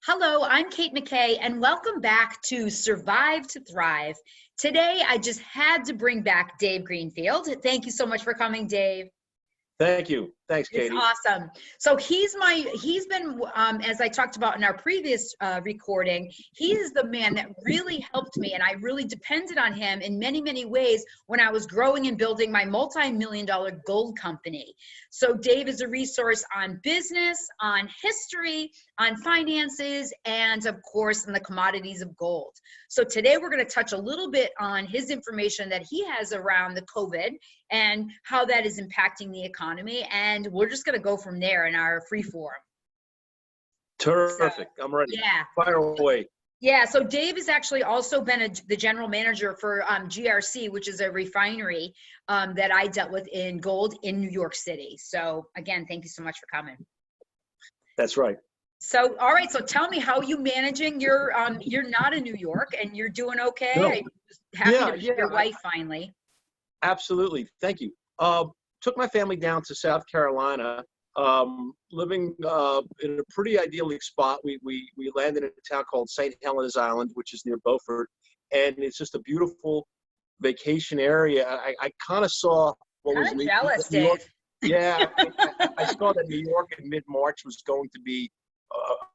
Hello, I'm Kate McKay, and welcome back to Survive to Thrive. Today, I just had to bring back Dave Greenfield. Thank you so much for coming, Dave. Thank you. Thanks, It's Katie. awesome. So he's been, as I talked about in our previous recording, he is the man that really helped me, and I really depended on him in many, many ways when I was growing and building my multi-million-dollar gold company. So Dave is a resource on business, on history, on finances, and of course, on the commodities of gold. So today we're going to touch a little bit on his information that he has around the COVID and how that is impacting the economy. And we're just going to go from there in our free forum. Terrific. I'm ready. Yeah. Fire away. Yeah. So Dave has actually also been the general manager for GRC, which is a refinery that I dealt with in gold in New York City. So again, thank you so much for coming. That's right. So, all right. So tell me, how are you managing you're not in New York and you're doing okay? No. I'm just happy to meet your wife finally. Absolutely. Thank you. Took my family down to South Carolina, living in a pretty idyllic spot. We landed in a town called St. Helens Island, which is near Beaufort, and it's just a beautiful vacation area. I kind of saw what was jealous, New York. Dave. Yeah, I saw that New York in mid-March was going to be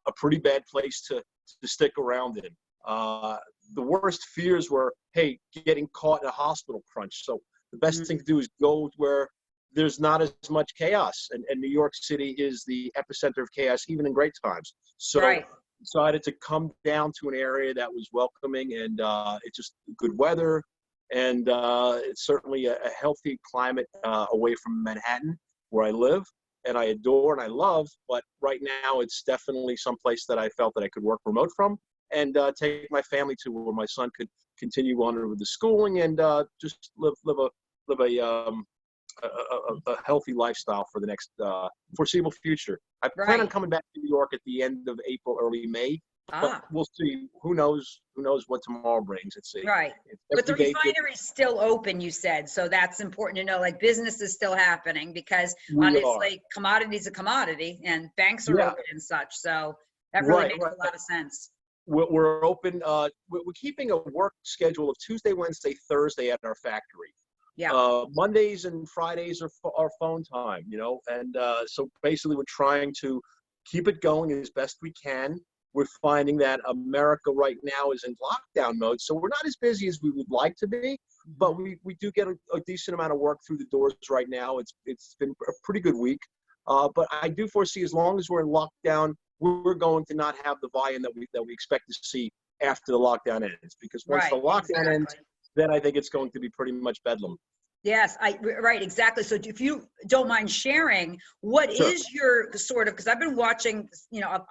a pretty bad place to stick around in. The worst fears were, hey, getting caught in a hospital crunch. So the best thing to do is go where there's not as much chaos. And New York City is the epicenter of chaos, even in great times. So I decided to come down to an area that was welcoming, and it's just good weather. And it's certainly a healthy climate away from Manhattan, where I live. And I adore and I love, but right now it's definitely someplace that I felt that I could work remote from and take my family to, where my son could continue on with the schooling and just live a healthy lifestyle for the next foreseeable future. I plan on coming back to New York at the end of April, early May. But we'll see. Who knows what tomorrow brings. But the refinery is still open, you said, so that's important to know. Like, business is still happening, because honestly, commodity's a commodity, and banks are open and such. So that really makes a lot of sense. We're open. We're keeping a work schedule of Tuesday, Wednesday, Thursday at our factory. Yeah. Mondays and Fridays are phone time, and so basically we're trying to keep it going as best we can. We're finding that America right now is in lockdown mode, so we're not as busy as we would like to be, but we do get a decent amount of work through the doors right now. It's been a pretty good week, but I do foresee, as long as we're in lockdown, we're going to not have the volume that we expect to see after the lockdown ends, because once the lockdown ends, then I think it's going to be pretty much bedlam. Yes, exactly. So if you don't mind sharing, what is your sort of, because I've been watching,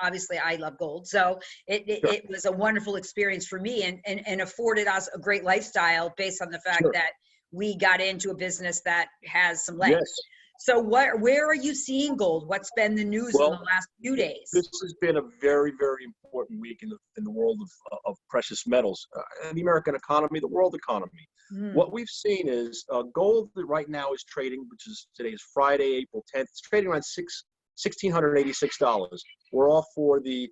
obviously I love gold. So it was a wonderful experience for me and afforded us a great lifestyle based on the fact that we got into a business that has some legs. Yes. So where are you seeing gold? What's been the news in the last few days? This has been a very, very important week in the world of precious metals, the American economy, the world economy. What we've seen is gold right now is trading, today is Friday, April 10th. It's trading around $1,686. We're off for the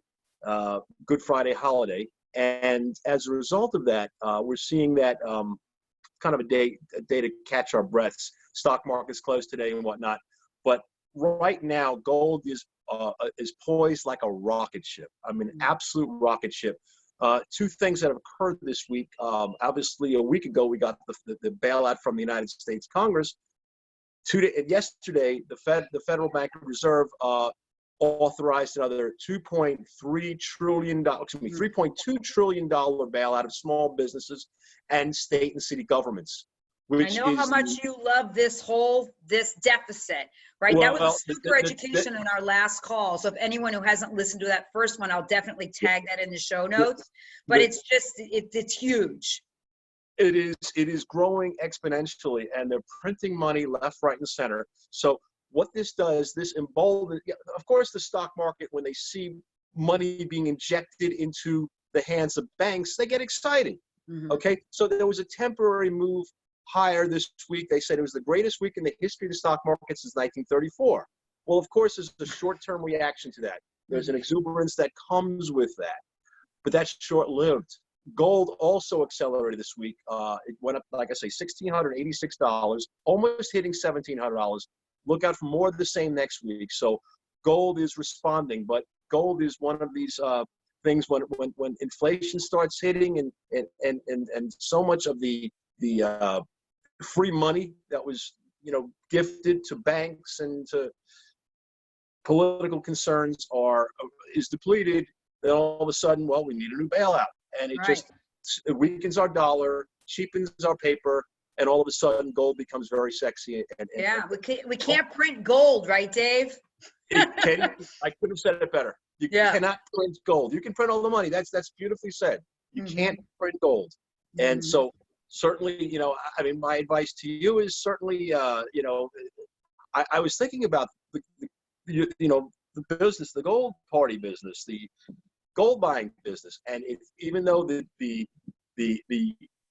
Good Friday holiday. And as a result of that, we're seeing that kind of a day to catch our breaths. Stock market's closed today and whatnot. But right now, gold is poised like a rocket ship. I mean, absolute rocket ship. Two things that have occurred this week. Obviously, a week ago, we got the bailout from the United States Congress. Yesterday, the Federal Bank Reserve authorized another $3.2 trillion bailout of small businesses and state and city governments. I know how much you love this deficit, right? That was a super education in our last call. So if anyone who hasn't listened to that first one, I'll definitely tag that in the show notes. But it's huge. It is growing exponentially, and they're printing money left, right, and center. So what this does, this emboldens, of course, the stock market, when they see money being injected into the hands of banks, they get excited. Okay, so there was a temporary move higher this week. They said it was the greatest week in the history of the stock market since 1934. Well, of course, there's a short-term reaction to that. There's an exuberance that comes with that, but that's short-lived. Gold also accelerated this week. It went up, like I say, $1,686, almost hitting $1,700. Look out for more of the same next week. So gold is responding, but gold is one of these things when inflation starts hitting and so much of the free money that was gifted to banks and to political concerns is depleted. Then all of a sudden, well, we need a new bailout. And it weakens our dollar, cheapens our paper, and all of a sudden gold becomes very sexy. We can't print gold, right, Dave? Katie, I could have said it better. You cannot print gold. You can print all the money. That's beautifully said. You can't print gold. And so certainly, my advice to you is certainly, I was thinking about the business, the gold party business, the gold buying business, and even though the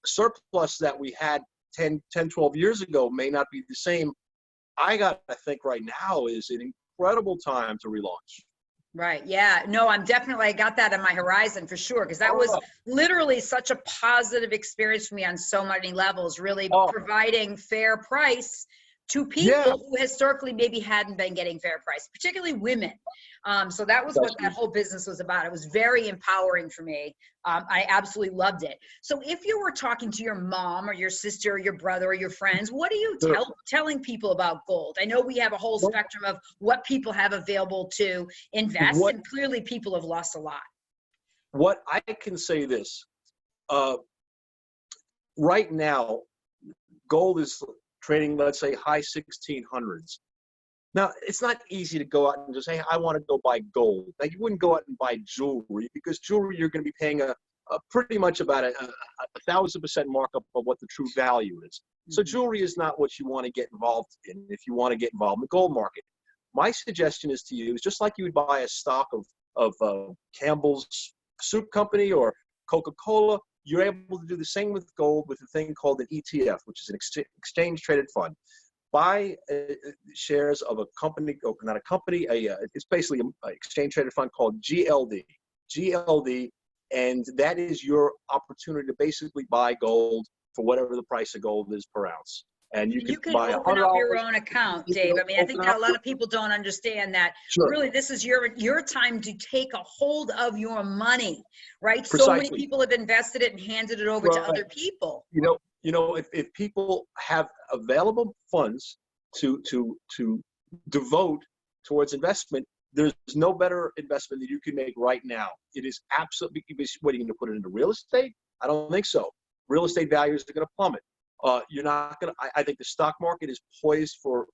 surplus that we had 10, 12 years ago may not be the same, I think right now is an incredible time to relaunch. Right. Yeah. No, I got that on my horizon for sure, because that was literally such a positive experience for me on so many levels, really providing fair price to people who historically maybe hadn't been getting fair price, particularly women. So that was what that whole business was about. It was very empowering for me. I absolutely loved it. So if you were talking to your mom or your sister or your brother or your friends, what are you telling people about gold? I know we have a whole spectrum of what people have available to invest, and clearly people have lost a lot. What I can say this, right now, gold is trading, let's say, high 1600s. Now, it's not easy to go out and just say, hey, I want to go buy gold. Now, you wouldn't go out and buy jewelry, because jewelry, you're going to be paying a pretty much about a 1,000% markup of what the true value is. So jewelry is not what you want to get involved in if you want to get involved in the gold market. My suggestion is to you, is just like you would buy a stock of Campbell's Soup Company or Coca-Cola, you're able to do the same with gold with a thing called an ETF, which is an exchange-traded fund. Buy shares of a company, or not a company, it's basically an exchange-traded fund called GLD. GLD, and that is your opportunity to basically buy gold for whatever the price of gold is per ounce. And you can buy open up your own account, Dave. I mean, I think that a lot of people don't understand that. Really, this is your time to take a hold of your money, right? Precisely. So many people have invested it and handed it over to other people. If people have available funds to devote towards investment, there's no better investment that you can make right now. It is absolutely. What are you going to put it into real estate? I don't think so. Real estate values are going to plummet. You're not going to. I think the stock market is poised for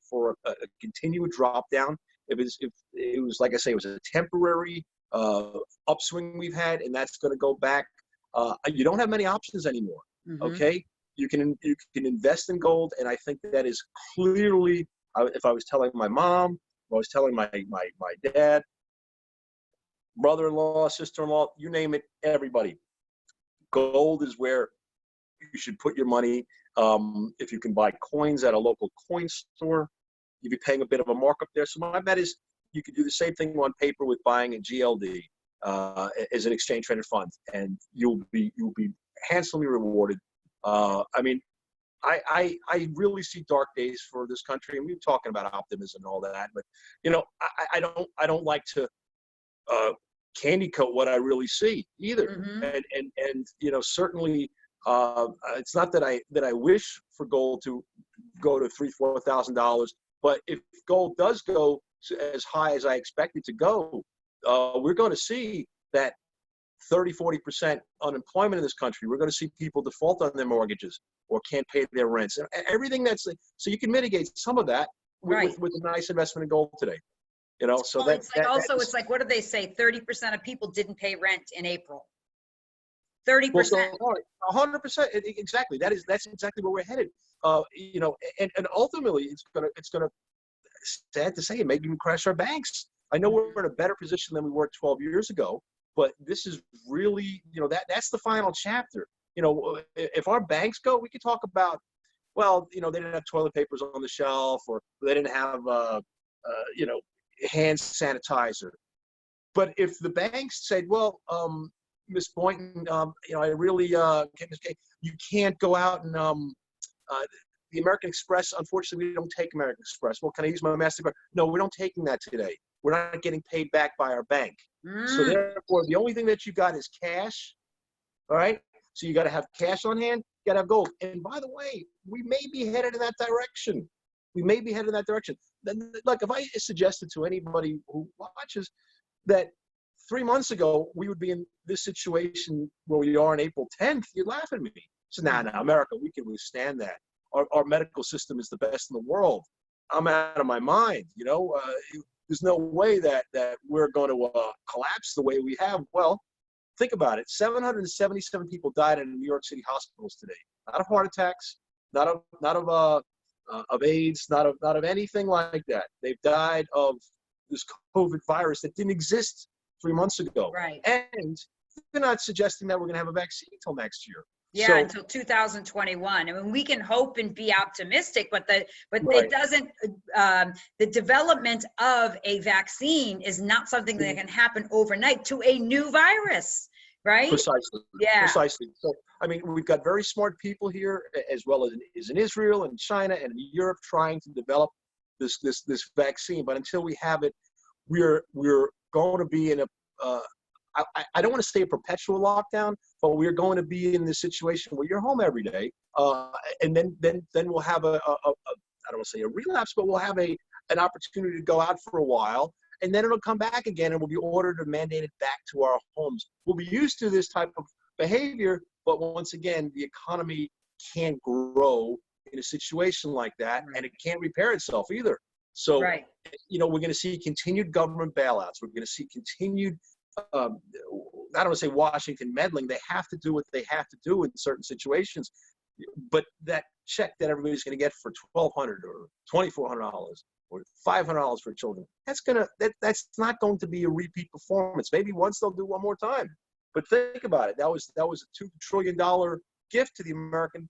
a continued drop down. If it was like I say, it was a temporary upswing we've had, and that's going to go back. You don't have many options anymore. Okay, you can invest in gold, and I think that is clearly. If I was telling my mom, if I was telling my dad, brother-in-law, sister-in-law, you name it, everybody, gold is where you should put your money. If you can buy coins at a local coin store, you'd be paying a bit of a markup there. So my bet is you could do the same thing on paper with buying a GLD as an exchange traded fund, and you'll be handsomely rewarded. I mean, I really see dark days for this country, and we're talking about optimism and all that, but I don't like to candy coat what I really see either, and certainly. It's not that I wish for gold to go to $3,000-$4,000, but if gold does go as high as I expect it to go, we're going to see that 30-40% unemployment in this country. We're going to see people default on their mortgages or can't pay their rents. And everything so you can mitigate some of that with a nice investment in gold today. So it's like, what do they say? 30% of people didn't pay rent in April. 30%. 100%. Exactly. That's exactly where we're headed. And ultimately, it's gonna. Sad to say, it may even crash our banks. I know we're in a better position than we were 12 years ago, but this is really, that's the final chapter. If our banks go, we could talk about, they didn't have toilet papers on the shelf, or they didn't have, hand sanitizer. But if the banks said, well, Miss Boynton, I really, you can't go out and the American Express, unfortunately, we don't take American Express. Well, can I use my MasterCard? No, we're not taking that today. We're not getting paid back by our bank. So therefore, the only thing that you got is cash, all right? So you got to have cash on hand, you got to have gold. And by the way, we may be headed in that direction. We may be headed in that direction. Like if I suggested to anybody who watches that 3 months ago, we would be in this situation where we are on April 10th, you'd laugh at me. So nah, America, we can withstand that. Our medical system is the best in the world. I'm out of my mind, there's no way that we're going to collapse the way we have. Well, think about it. 777 people died in New York City hospitals today. Not of heart attacks, not of AIDS, not of anything like that. They've died of this COVID virus that didn't exist 3 months ago. Right. And they're not suggesting that we're going to have a vaccine until next year. Yeah, so, until 2021. I mean, we can hope and be optimistic, but right. it doesn't. The development of a vaccine is not something that can happen overnight to a new virus, right? Precisely. Yeah. Precisely. So, I mean, we've got very smart people here, as well as in Israel and China and Europe, trying to develop this vaccine. But until we have it, we're going to be in a I don't want to say a perpetual lockdown, but we're going to be in this situation where you're home every day, and then we'll have I don't want to say a relapse, but we'll have an opportunity to go out for a while, and then it'll come back again, and we'll be ordered or mandated back to our homes. We'll be used to this type of behavior, but once again, the economy can't grow in a situation like that, and it can't repair itself either. So, right. We're going to see continued government bailouts. We're going to see continued I don't want to say Washington meddling. They have to do what they have to do in certain situations. But that check that everybody's going to get for $1,200 or $2,400 or $500 for children, that's not going to be a repeat performance. Maybe once they'll do one more time. But think about it. That was a $2 trillion gift to the American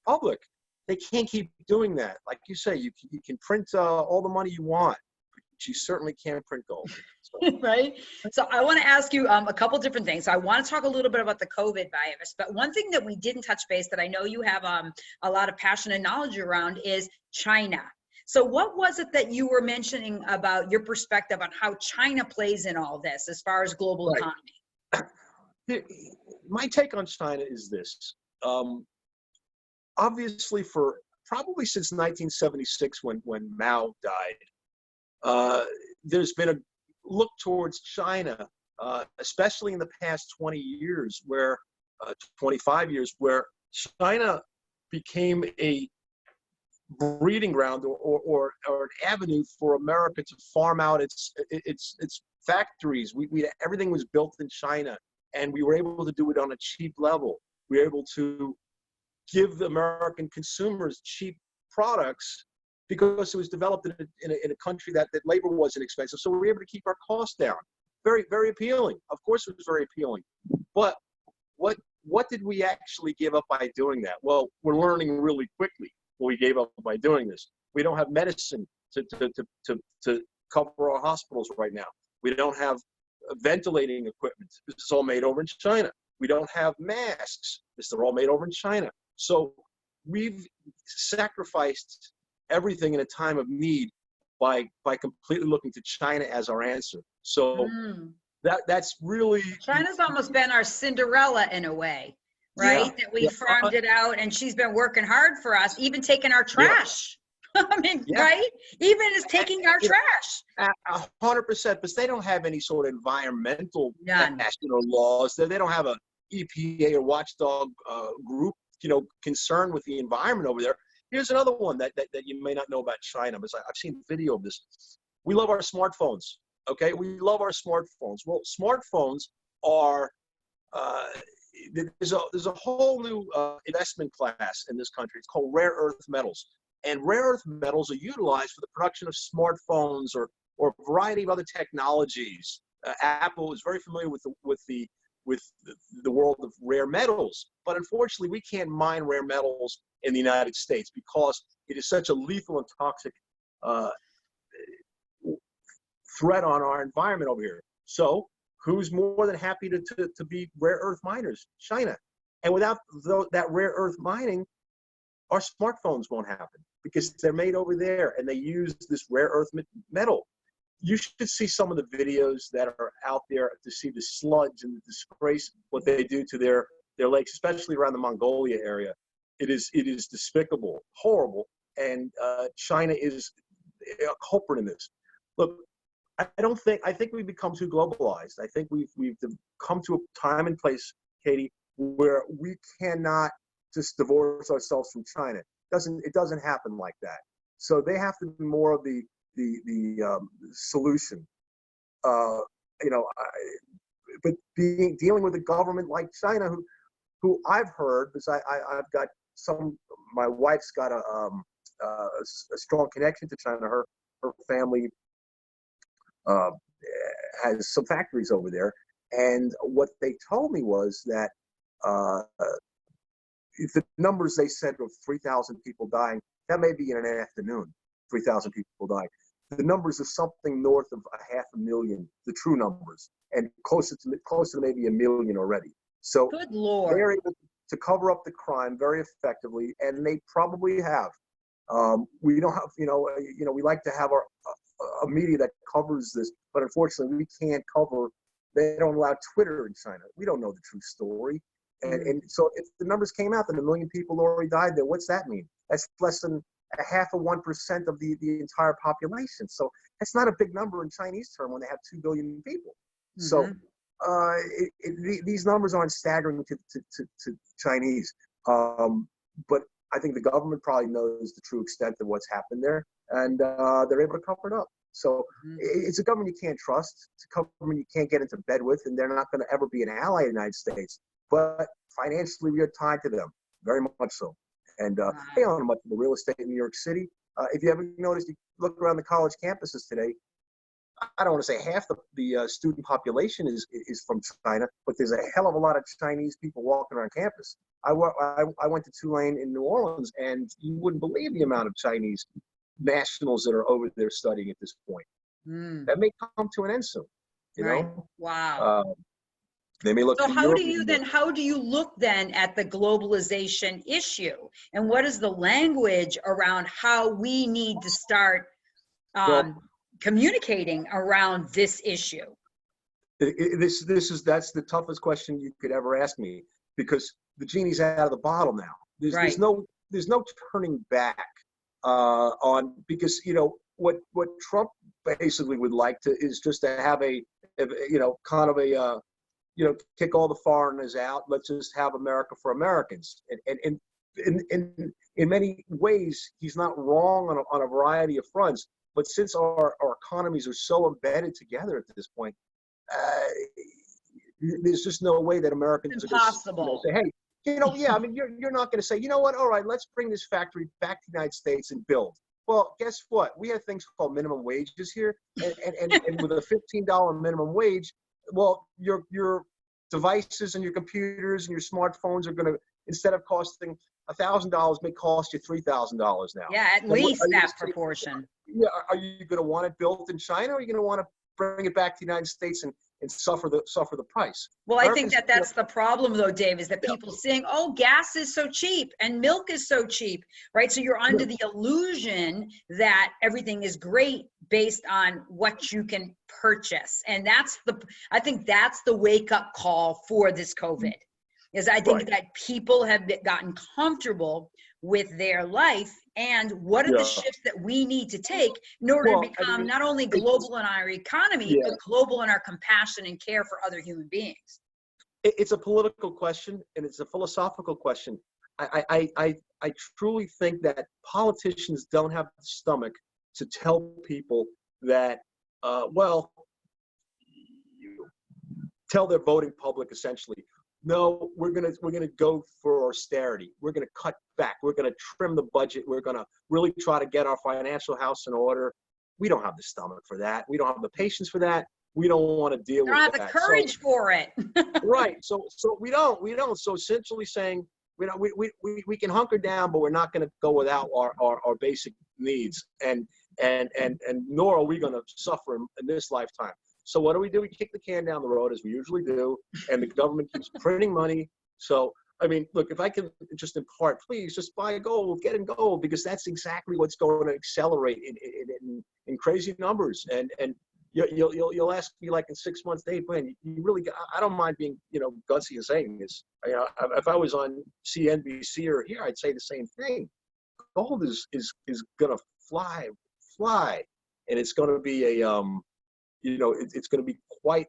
public. They can't keep doing that. Like you say, you can print all the money you want, but you certainly can't print gold. So. Right. So I want to ask you a couple different things. So I want to talk a little bit about the COVID virus, but one thing that we didn't touch base that I know you have a lot of passion and knowledge around is China. So what was it that you were mentioning about your perspective on how China plays in all this as far as global economy? My take on China is this. Obviously, for probably since 1976, when Mao died, there's been a look towards China, especially in the past 20 years, 25 years, where China became a breeding ground or an avenue for America to farm out its factories. Everything was built in China, and we were able to do it on a cheap level. We were able to give the American consumers cheap products because it was developed in a country that labor wasn't expensive. So we were able to keep our costs down. Very, very appealing. Of course it was very appealing. But what did we actually give up by doing that? Well, we're learning really quickly what we gave up by doing this. We don't have medicine to cover our hospitals right now. We don't have ventilating equipment. This is all made over in China. We don't have masks. This is all made over in China. So we've sacrificed everything in a time of need by completely looking to China as our answer. So that's really China's almost been our Cinderella in a way, right? That we farmed it out, and she's been working hard for us, even taking our trash. I mean, right? Even is taking our trash. 100%, but they don't have any sort of environmental national laws. They don't have a EPA or watchdog group, concerned with the environment over there. Here's another one that you may not know about China, but I've seen video of this. We love our smartphones, okay? We love our smartphones. Well, smartphones are, there's a whole new investment class in this country. It's called rare earth metals. And rare earth metals are utilized for the production of smartphones or a variety of other technologies. Apple is very familiar with the world of rare metals, but unfortunately we can't mine rare metals in the United States because it is such a lethal and toxic threat on our environment over here. So who's more than happy to be rare earth miners? China. And without that rare earth mining, our smartphones won't happen because they're made over there and they use this rare earth metal. You should see some of the videos that are out there to see the sludge and the disgrace, what they do to their lakes, especially around the Mongolia area. It is despicable, horrible, and China is a culprit in this. Look, I think we've become too globalized. I think we've come to a time and place, Katie, where we cannot just divorce ourselves from China. It doesn't happen like that. So they have to be more of the solution. But dealing with a government like China, who I've heard, because I've got my wife's got a strong connection to China. Her family has some factories over there, and what they told me was that the numbers they said of 3,000 people dying, that may be in an afternoon, 3,000 people dying. The numbers are something north of 500,000, the true numbers, and closer to maybe 1 million already. So good Lord, they're able to cover up the crime very effectively, and they probably have. We don't have, we like to have a media that covers this, but unfortunately we can't cover. They don't allow Twitter in China. We don't know the true story. And so if the numbers came out that 1 million people already died there, what's that mean? That's less than 0.5% of the entire population. So that's not a big number in Chinese term when they have 2 billion people. So these numbers aren't staggering to Chinese. But I think the government probably knows the true extent of what's happened there, and they're able to cover it up. So it's a government you can't trust. It's a government you can't get into bed with, and they're not going to ever be an ally of the United States. But financially, we are tied to them, very much so. And they own much of the real estate in New York City. If you ever noticed, you look around the college campuses today, I don't want to say half the student population is from China, but there's a hell of a lot of Chinese people walking around campus. I went to Tulane in New Orleans, and you wouldn't believe the amount of Chinese nationals that are over there studying at this point. That may come to an end soon. You know? Wow. They may look. So how do you look then at the globalization issue, and what is the language around how we need to start communicating around this issue? That's the toughest question you could ever ask me, because the genie's out of the bottle now. There's no turning back because what Trump basically would like to is just to have kick all the foreigners out. Let's just have America for Americans. And in many ways, he's not wrong on a variety of fronts. But since our economies are so embedded together at this point, there's just no way that Americans are going to say, hey, you're not going to say, you know what, all right, let's bring this factory back to the United States and build. Well, guess what? We have things called minimum wages here. And with a $15 minimum wage, well, your devices and your computers and your smartphones are going to, instead of costing $1,000, may cost you $3,000 now. Yeah, at least that proportion. Yeah, are you going to want it built in China, or are you going to want to bring it back to the United States and suffer the price? Well, I think that's the problem, though, Dave, is that people saying, oh, gas is so cheap and milk is so cheap, right? So you're under the illusion that everything is great based on what you can purchase. And I think that's the wake-up call for this COVID, is I think that people have gotten comfortable with their life, and what are the shifts that we need to take in order to become not only global in our economy, but global in our compassion and care for other human beings. It's a political question, and it's a philosophical question. I truly think that politicians don't have the stomach to tell people that, tell their voting public essentially, no, we're gonna go for austerity. We're gonna cut back. We're gonna trim the budget. We're gonna really try to get our financial house in order. We don't have the stomach for that. We don't have the patience for that. We don't want to deal with that. Don't have the courage for it. Right. So we don't. So essentially saying, we can hunker down, but we're not going to go without our basic needs, and nor are we going to suffer in this lifetime. So what do? We kick the can down the road as we usually do, and the government keeps printing money. So I mean, look, if I can just impart, please just buy gold, get in gold, because that's exactly what's going to accelerate in crazy numbers. And you'll ask me like in 6 months, Dave, man, you really, I don't mind being, gutsy and saying this. If I was on CNBC or here, I'd say the same thing. Gold is going to fly, and it's going to be it's going to be quite.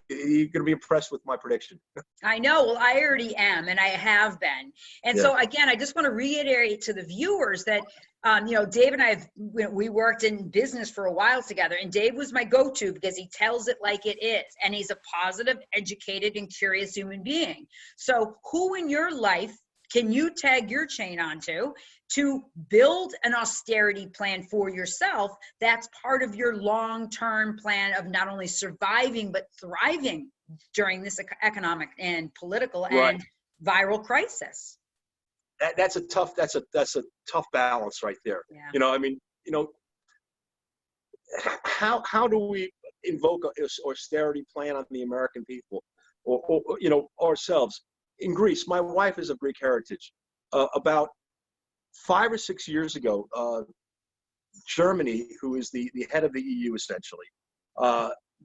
You're going to be impressed with my prediction. I know. Well, I already am, and I have been. And so again, I just want to reiterate to the viewers that, Dave and I we worked in business for a while together, and Dave was my go-to because he tells it like it is, and he's a positive, educated, and curious human being. So who in your life can you tag your chain onto to build an austerity plan for yourself that's part of your long-term plan of not only surviving but thriving during this economic and political and viral crisis? That's a tough balance right there. Yeah. How do we invoke an austerity plan on the American people or ourselves? In Greece, my wife is of Greek heritage. About 5 or 6 years ago, Germany, who is the head of the EU essentially,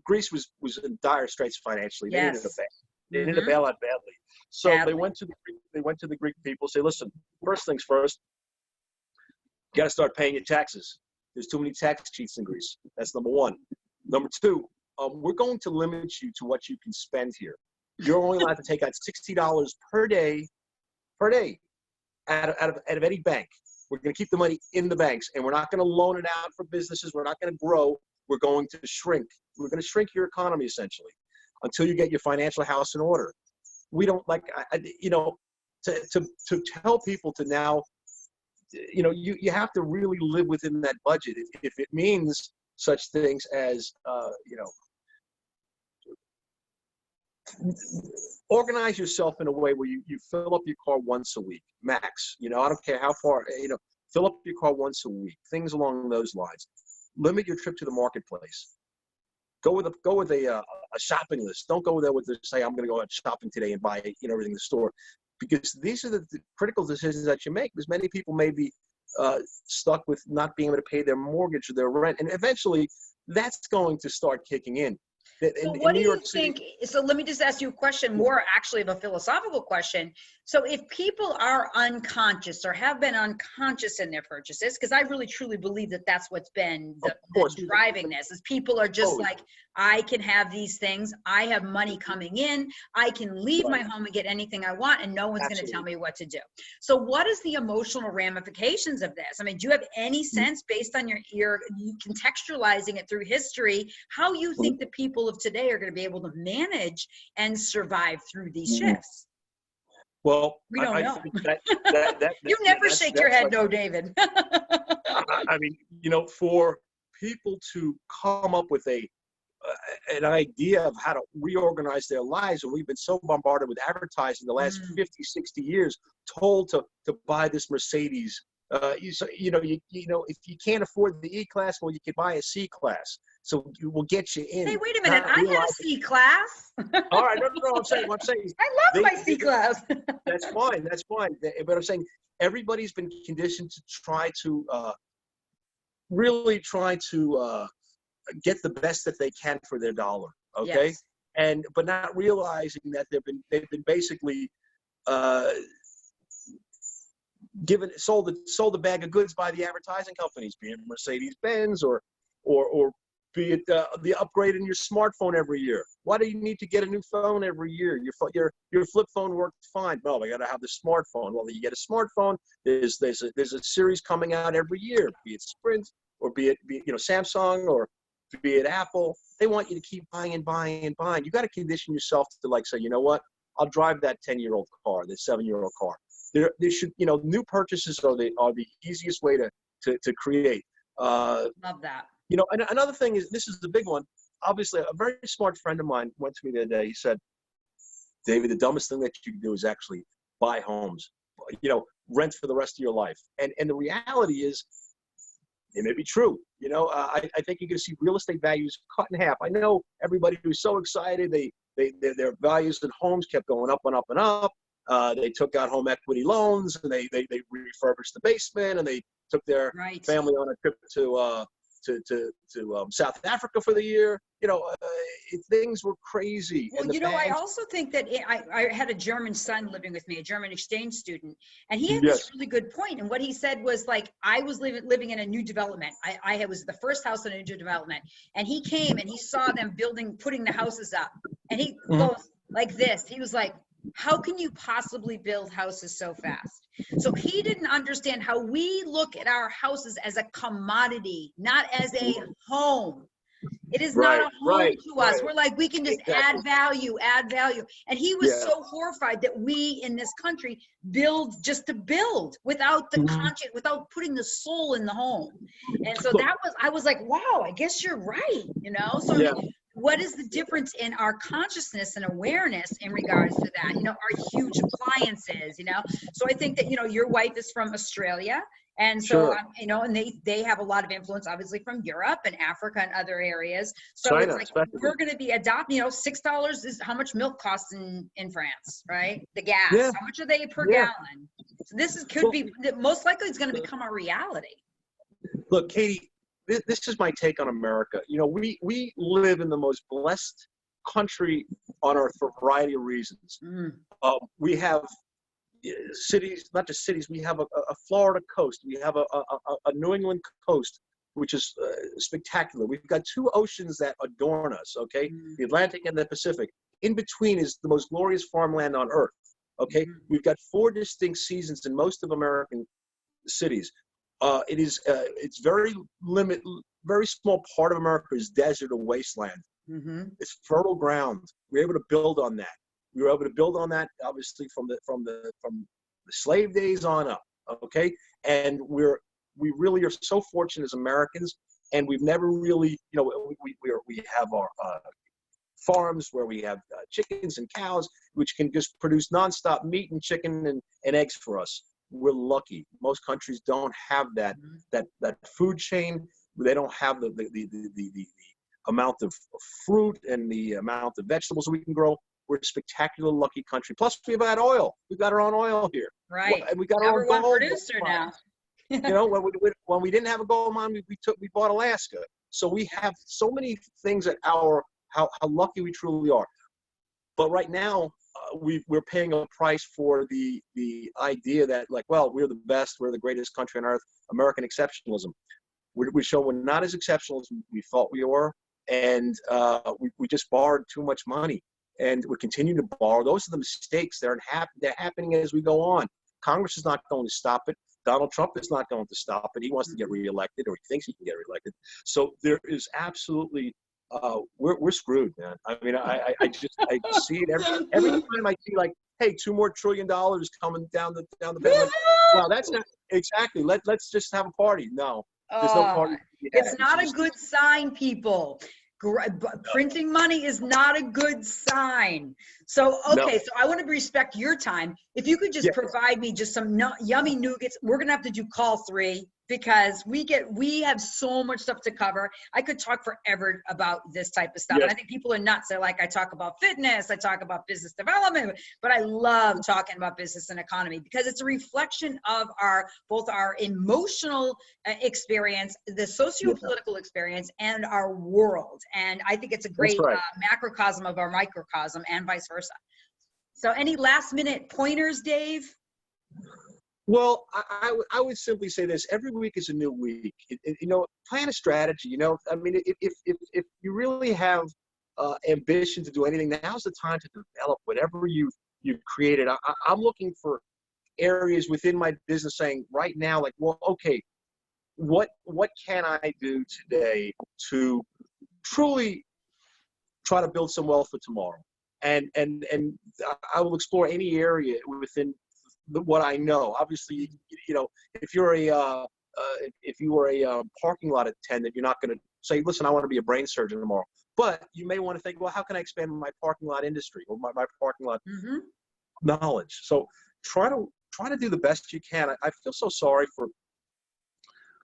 Greece was in dire straits financially. They needed a bail. They needed a bailout badly. So they went to the Greek people, say, listen, first things first, you got to start paying your taxes. There's too many tax cheats in Greece. That's number one. Number two, we're going to limit you to what you can spend here. You're only allowed to take out $60 per day out of any bank. We're going to keep the money in the banks, and we're not going to loan it out for businesses. We're not going to grow. We're going to shrink. We're going to shrink your economy essentially until you get your financial house in order. We don't to tell people to now, you have to really live within that budget. If it means such things as, organize yourself in a way where you fill up your car once a week, max. I don't care how far, fill up your car once a week, things along those lines. Limit your trip to the marketplace. Go with a shopping list. Don't go there with say, I'm going to go out shopping today and buy everything in the store. Because these are the critical decisions that you make, because many people may be stuck with not being able to pay their mortgage or their rent. And eventually that's going to start kicking in. So what do you think? So let me just ask you a question, more actually of a philosophical question. So if people are unconscious or have been unconscious in their purchases, because I really truly believe that that's what's been the driving this, is people are just like, I can have these things. I have money coming in. I can leave my home and get anything I want, and no one's going to tell me what to do. So what is the emotional ramifications of this? I mean, do you have any sense, based on your contextualizing it through history, how you think the people of today are going to be able to manage and survive through these shifts? Well, we don't know. That, you never shake your head, no, David. I mean, for people to come up with an idea of how to reorganize their lives, and we've been so bombarded with advertising the last 50, 60 years, told to buy this Mercedes. If you can't afford the E-Class, well, you can buy a C-Class. So we'll get you in. Hey, wait a minute. I had a C-Class. All right, no, I'm saying. I love my C-Class. That's fine. But I'm saying everybody's been conditioned to try to really try to get the best that they can for their dollar. Okay, yes. But not realizing that they've been basically sold a bag of goods by the advertising companies, be it Mercedes-Benz or be it the upgrade in your smartphone every year. Why do you need to get a new phone every year? Your flip phone worked fine. No, I got to have the smartphone. Well, you get a smartphone. There's a series coming out every year, be it Sprint or be it Samsung or be it Apple. They want you to keep buying and buying and buying. You got to condition yourself to say, you know what? I'll drive that 10-year-old car, the 7-year-old car. There should, new purchases are the easiest way to create. Love that. And another thing is, this is the big one. Obviously, a very smart friend of mine went to me the other day. He said, David, the dumbest thing that you can do is actually buy homes, rent for the rest of your life. And the reality is, It may be true. You know, I think you're going to see real estate values cut in half. I know everybody was so excited. Their values in homes kept going up and up and up. They took out home equity loans, and they refurbished the basement, and they took their family on a trip to South Africa for the year. You know, things were crazy. Well, you know, I also think that I had a German son living with me, a German exchange student, and he had this really good point. And what he said was, like, I was living in a new development. I was the first house in a new development, and he came and he saw them putting the houses up, and he goes like this. He was like, how can you possibly build houses so fast? So he didn't understand how we look at our houses as a commodity, not as a home. It is not a home to us. We're like, we can just add value. And he was so horrified that we in this country build just to build without the conscience, without putting the soul in the home. And so I was like, wow, I guess you're right, you know? So I mean, what is the difference in our consciousness and awareness in regards to that? You know, our huge appliances, you know? So I think that, you know, your wife is from Australia. And so, you know, and they have a lot of influence, obviously, from Europe and Africa and other areas. So China, it's like, we're going to be adopting, you know, $6 is how much milk costs in France, right? The gas, how much are they per gallon? So this could be, most likely it's going to become a reality. Look, Katie, this is my take on America. You know, we live in the most blessed country on earth for a variety of reasons. We have cities, not just cities, we have a Florida coast. We have a New England coast, which is spectacular. We've got two oceans that adorn us, okay? The Atlantic and the Pacific. In between is the most glorious farmland on earth, okay? We've got 4 distinct seasons in most of American cities. It's very small part of America is desert or wasteland. It's fertile ground. We're able to build on that. We were able to build on that, obviously, from the slave days on up. Okay, and we really are so fortunate as Americans, and we've never really, you know, we have our farms where we have chickens and cows, which can just produce nonstop meat and chicken and eggs for us. We're lucky. Most countries don't have that food chain. They don't have the amount of fruit and the amount of vegetables we can grow. We're a spectacular, lucky country. Plus, we've got oil. We've got our own oil here. Right. And we got Number our own one producer now. You know, when we didn't have a gold mine, we bought Alaska. So we have so many things at how lucky we truly are. But right now, we're paying a price for the idea that, like, well, we're the best, we're the greatest country on earth. American exceptionalism. We show we're not as exceptional as we thought we were, and we just borrowed too much money. And we're continuing to borrow. Those are the mistakes. They're happening as we go on. Congress is not going to stop it. Donald Trump is not going to stop it. He wants to get reelected, or he thinks he can get reelected. So there is absolutely, we're screwed, man. I mean, I just see it every time I see, like, hey, $2 more trillion coming down the like, wow, that's not exactly. Let's just have a party. No, there's no party. It's not a good sign, people. Printing money is not a good sign. So, okay, so I want to respect your time. If you could just provide me just some yummy nougats, we're going to have to do call 3 because we have so much stuff to cover. I could talk forever about this type of stuff. And I think people are nuts. They're like, I talk about fitness, I talk about business development, but I love talking about business and economy because it's a reflection of both our emotional experience, the socio-political experience, and our world. And I think it's a great macrocosm of our microcosm and vice versa. So any last minute pointers, Dave? Well, I would simply say this: every week is a new week. You know, plan a strategy. You know, I mean, if you really have ambition to do anything, now's the time to develop whatever you've created. I'm looking for areas within my business saying right now, like, well, okay, what can I do today to truly try to build some wealth for tomorrow? And I will explore any area within what I know. Obviously, you know, if you were a parking lot attendant, you're not going to say, listen, I want to be a brain surgeon tomorrow. But you may want to think, well, how can I expand my parking lot industry or my parking lot knowledge? So try to do the best you can. I feel so sorry for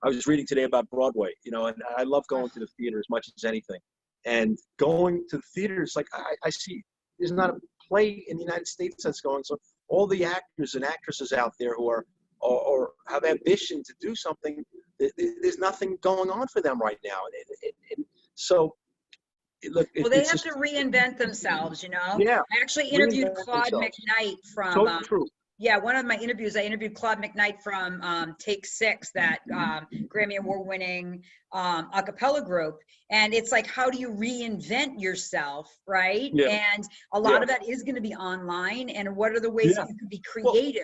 I was reading today about Broadway, you know, and I love going to the theater as much as anything. And going to the theater, it's like I see there's not a play in the United States that's going. So all the actors and actresses out there who are or have ambition to do something, there's nothing going on for them right now. So look, Well, they have to reinvent themselves, you know? Yeah. I actually interviewed Reinvent Claude themselves. McKnight from, So true. yeah, one of my interviews, I interviewed Claude McKnight from Take Six, that Grammy Award winning a cappella group. And it's like, how do you reinvent yourself, right? Yeah. And a lot of that is going to be online. And what are the ways that you can be creative?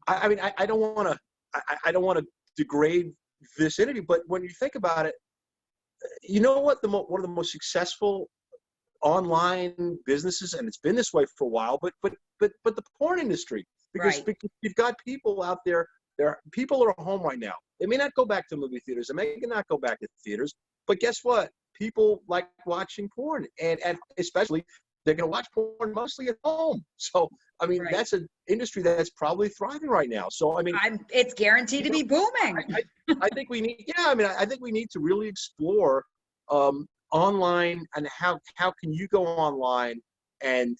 Well, I mean, I don't want to degrade this interview, but when you think about it, you know what? One of the most successful online businesses, and it's been this way for a while, but the porn industry, because you've got people out there. People are home right now. They may not go back to movie theaters. They may not go back to theaters. But guess what? People like watching porn, and especially they're going to watch porn mostly at home. So I mean, that's an industry that's probably thriving right now. So I mean, it's guaranteed to be booming. I think we need. Yeah, I mean, I think we need to really explore online, and how can you go online and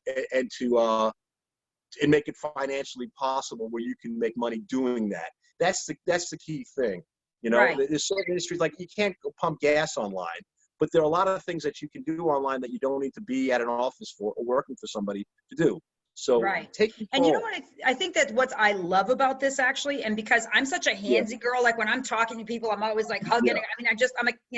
make it financially possible where you can make money doing that. That's the key thing. You know, there's certain industries, like you can't go pump gas online, but there are a lot of things that you can do online that you don't need to be at an office for or working for somebody to do. So take control. And you know what, I think that what I love about this actually, and because I'm such a handsy girl, like when I'm talking to people, I'm always like hugging. I mean,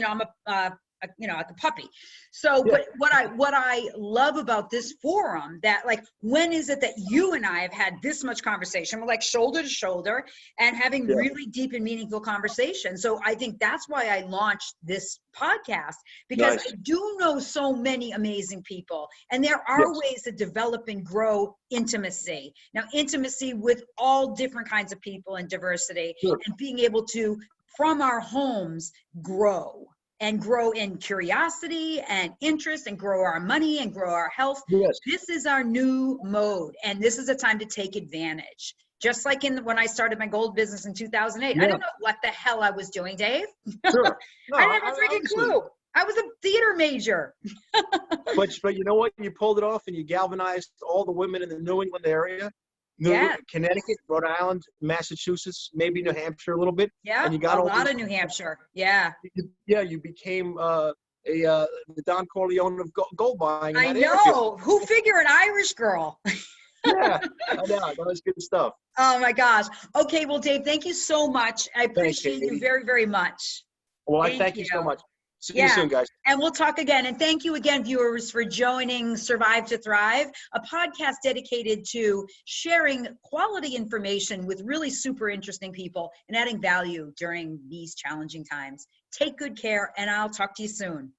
I'm like a puppy. So, but what I love about this forum, that like, when is it that you and I have had this much conversation? We're like shoulder to shoulder and having really deep and meaningful conversations. So I think that's why I launched this podcast, because I do know so many amazing people, and there are ways to develop and grow intimacy. Now, intimacy with all different kinds of people and diversity, and being able to, from our homes, grow in curiosity and interest, and grow our money and grow our health. This is our new mode, and this is a time to take advantage. Just like when I started my gold business in 2008, I didn't know what the hell I was doing, Dave. No, I didn't have a freaking clue. I was a theater major. but you know what? You pulled it off, and you galvanized all the women in the New England area. Connecticut, Rhode Island, Massachusetts, maybe New Hampshire a little bit. And you got a lot of New Hampshire. You became the Don Corleone of gold buying. I know. Who figure an Irish girl? I know. That was good stuff. Oh my gosh. Okay, well, Dave, thank you so much. I appreciate you very, very much. Well, I thank you so much. See you soon, guys. And we'll talk again. And thank you again, viewers, for joining Survive to Thrive, a podcast dedicated to sharing quality information with really super interesting people and adding value during these challenging times. Take good care, and I'll talk to you soon.